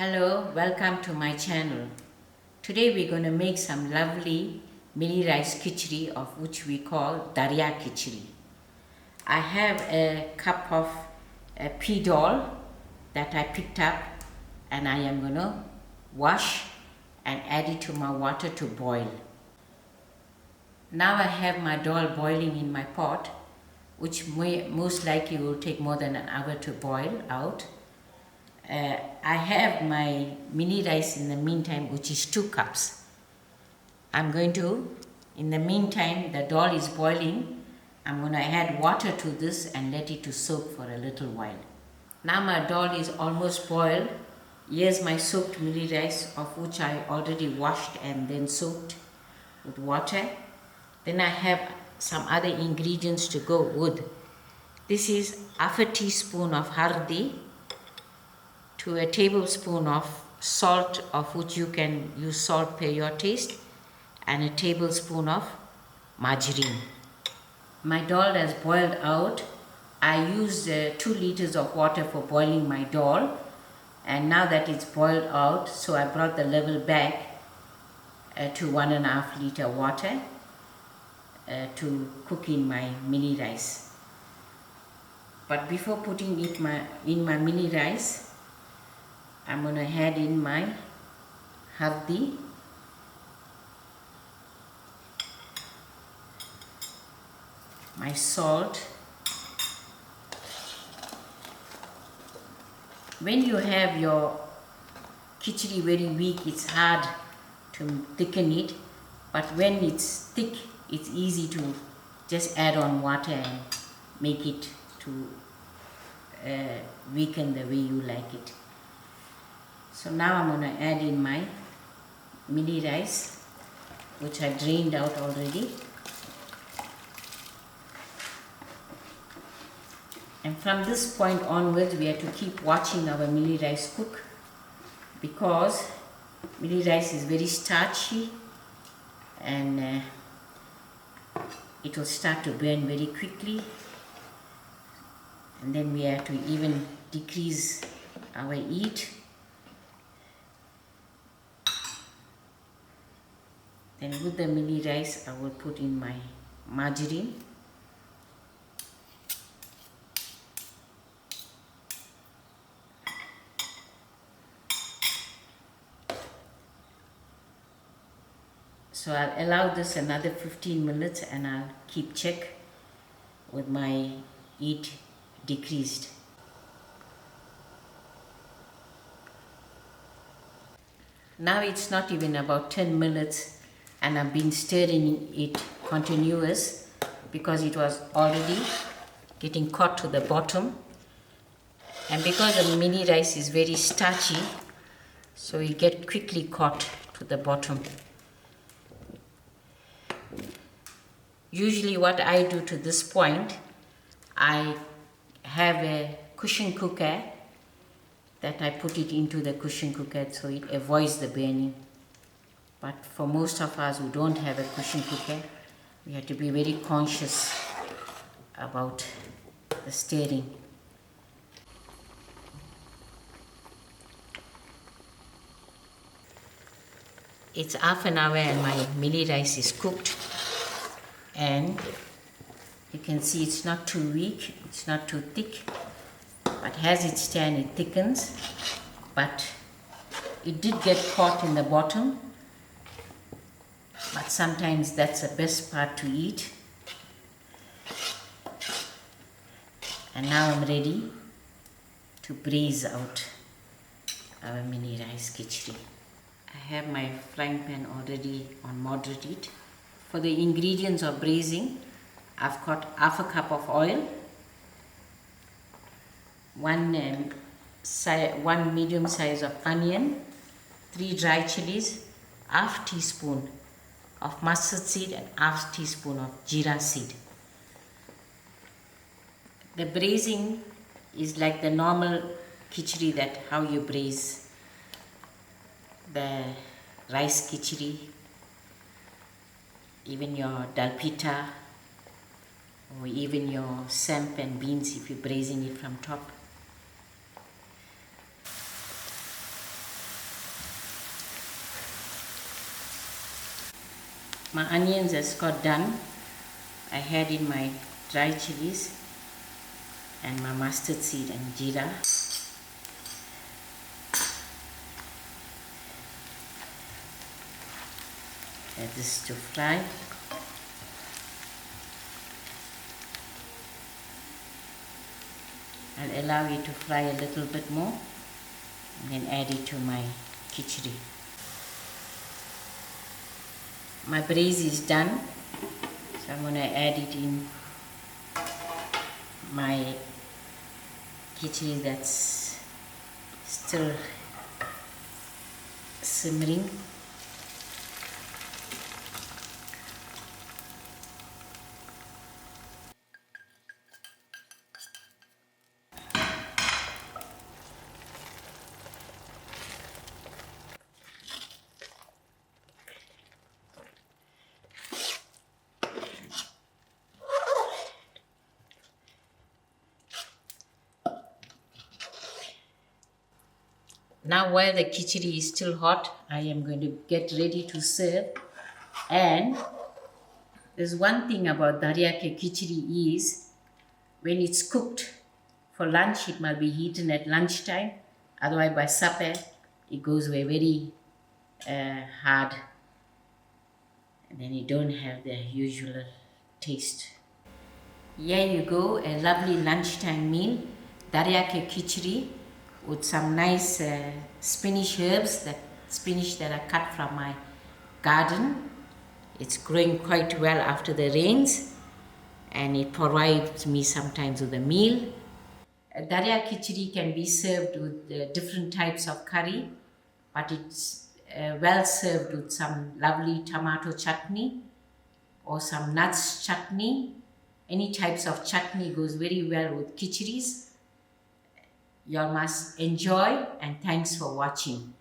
Hello, welcome to my channel. Today we're going to make some lovely mini rice kitchari, of which we call Dharia Kitchree. I have a cup of pea dal that I picked up, and I am going to wash and add it to my water to boil. Now I have my dal boiling in my pot, which most likely will take more than an hour to boil out. I have my mini rice in the meantime, which is 2 cups. I'm going to, in the meantime, the dal is boiling. I'm going to add water to this and let it to soak for a little while. Now my dal is almost boiled. Here's my soaked mini rice, of which I already washed and then soaked with water. Then I have some other ingredients to go with. This is half a teaspoon of hurdee, to a tablespoon of salt, of which you can use salt per your taste, and a tablespoon of margarine. My dal has boiled out. I used 2 liters of water for boiling my dal, and now that it's boiled out, so I brought the level back to 1.5 liter water to cook in my mini rice. But before putting it in my mini rice, I'm going to add in my hurdee, my salt. When you have your kitchari very weak, it's hard to thicken it, but when it's thick, it's easy to just add on water and make it to weaken the way you like it. So now I'm going to add in my mini rice, which I drained out already. And from this point onwards, we have to keep watching our mini rice cook, because mini rice is very starchy and it will start to burn very quickly. And then we have to even decrease our heat. Then with the mini rice, I will put in my margarine. So I'll allow this another 15 minutes and I'll keep check with my heat decreased. Now it's not even about 10 minutes and I've been stirring it continuous, because it was already getting caught to the bottom, and because the mini rice is very starchy, so it get quickly caught to the bottom. Usually what I do to this point, I have a cushion cooker that I put it into the cushion cooker so it avoids the burning. But for most of us who don't have a cushion cooker, we have to be very conscious about the stirring. It's half an hour and my mini rice is cooked, and you can see it's not too weak, it's not too thick, but as its turn it thickens. But it did get caught in the bottom, but sometimes that's the best part to eat. And now I'm ready to braise out our mini rice kitchari. I have my frying pan already on moderate heat. For the ingredients of braising, I've got half a cup of oil, one medium size of onion, 3 dry chillies, half teaspoon of mustard seed and half teaspoon of jeera seed. The braising is like the normal kitchari, that how you braise the rice kitchari, even your dal pita, or even your samp and beans if you're braising it from top. My onions has got done. I had in my dry chilies and my mustard seed and jeera. Add this to fry. I'll allow it to fry a little bit more and then add it to my kitchari. My braise is done, so I'm going to add it in my kitchari that's still simmering. Now while the kitchari is still hot, I am going to get ready to serve. And there's one thing about Dharia Kitchree is when it's cooked for lunch, it must be eaten at lunchtime. Otherwise by supper, it goes away very hard. And then you don't have the usual taste. Here you go, a lovely lunchtime meal. Dharia Kitchree with some nice spinach herbs, spinach that are cut from my garden. It's growing quite well after the rains, and it provides me sometimes with a meal. Dharia Kitchree can be served with different types of curry, but it's well served with some lovely tomato chutney or some nuts chutney. Any types of chutney goes very well with kitcheries. You all must enjoy, and thanks for watching.